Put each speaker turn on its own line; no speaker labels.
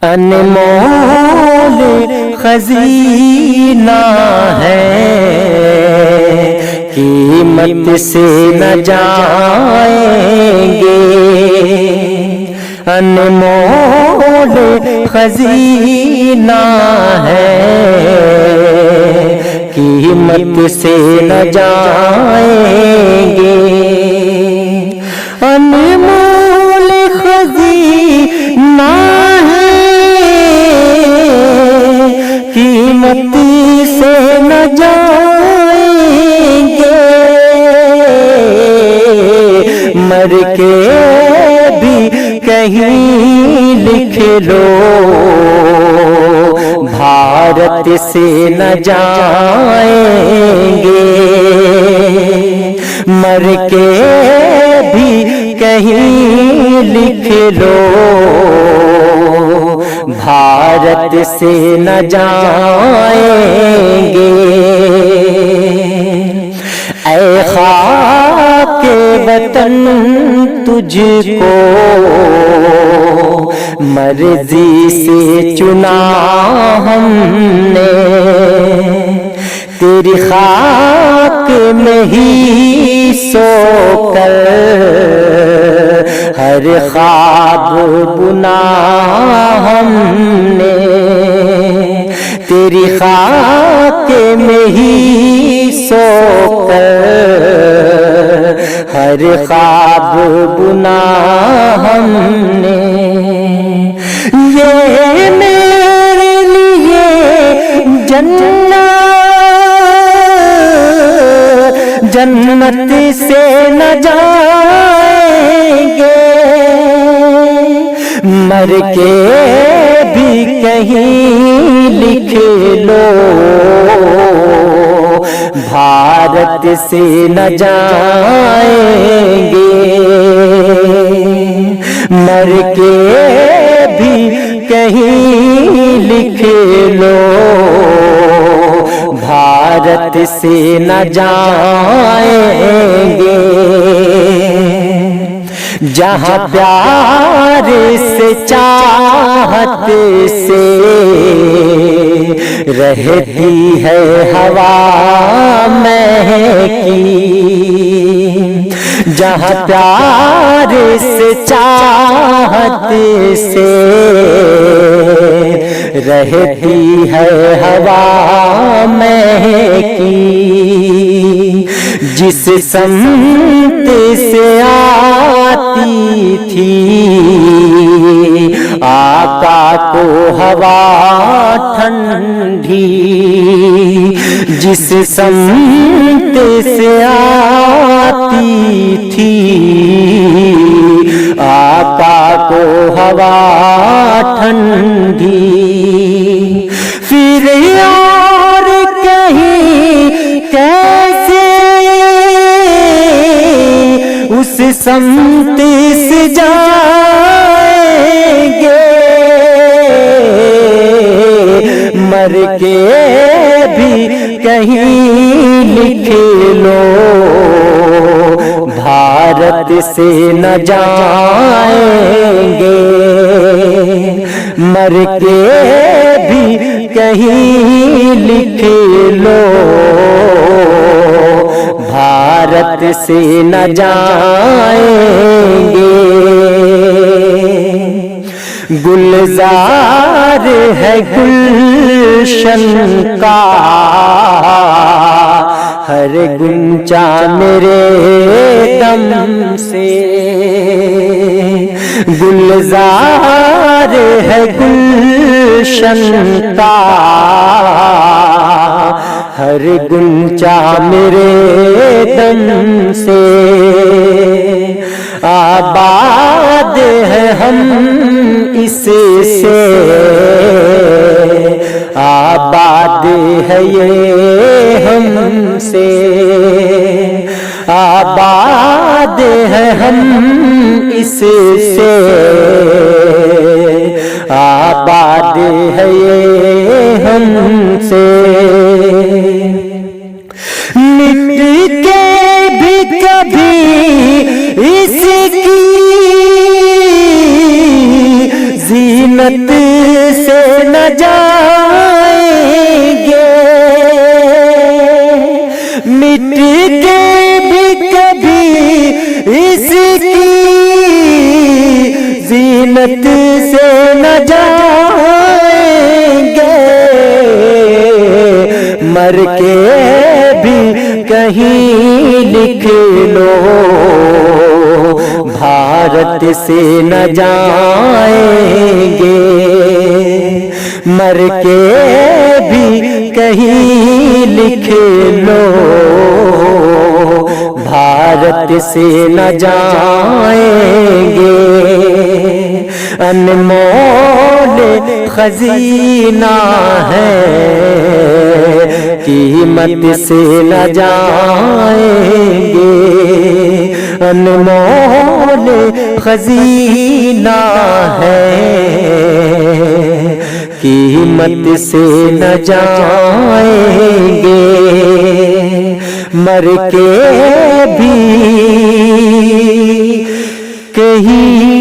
انمول خزینہ ہے، قیمت سے نہ جائیں گے، انمول خزینہ ہے، قیمت سے نہ جائیں گے، انمول خزینہ ہے، قیمت سے نہ جائیں گے، مر کے بھی کہیں لکھ لو، بھارت سے نہ جائیں گے، مر کے بھی کہیں لکھ لو، بھارت سے نہ جائیں گے، اے خاک وطن تجھ کو مرضی سے چنا ہم نے، تیری خاک میں ہی سو کر ہر خواب بنا ہم نے، تیری خاک میں ہی سو کر ہر خواب بنا ہم نے، یہ میرے لیے جنت سے نہ جائیں گے، مر کے بھی کہیں لکھ لو، بھارت سے نہ جائیں گے، مر کے بھی کہیں لکھ لو، بھارت سے نہ جائیں گے، جہاں پیار سے چاہت سے رہتی ہے ہوا مہکی، جہاں پیار سے چاہت سے رہتی ہے ہوا مہکی، جس سمت سے آتی تھی آقا کو ہوا ٹھنڈی، جس سمت سے آتی تھی آقا کو ہوا ٹھنڈی، پھر اور کہیں کیسے اس سمت سے جائیں گے، مر کے بھی کہیں لکھ لو، بھارت سے نہ جائیں گے، مر کے بھی کہیں لکھ لو، بھارت سے نہ جائیں گے، گلزار ہے گلشن کا ہر گنچا میرے دم سے، گلزار ہے گلشن کا ہر گنچا میرے دم سے، آباد ہے ہم اس سے، آباد ہے یہ ہم سے، آباد ہے ہم اس سے، آباد ہے یہ ہم سے، مٹ کے بھی کبھی اس کی زینت سے نہ جائیں گے، مٹ کے بھی کبھی اس کی زینت سے نہ جائیں گے، مر کے بھی کہیں لکھ لو بھارت سے نہ جائیں گے، مر کے بھی کہیں لکھ لو بھارت سے نہ جائیں گے، انمول خزینہ ہے قیمت سے نہ جائیں گے، انمول خزینہ ہے قیمت سے نہ جائیں گے، مر کے بھی کہیں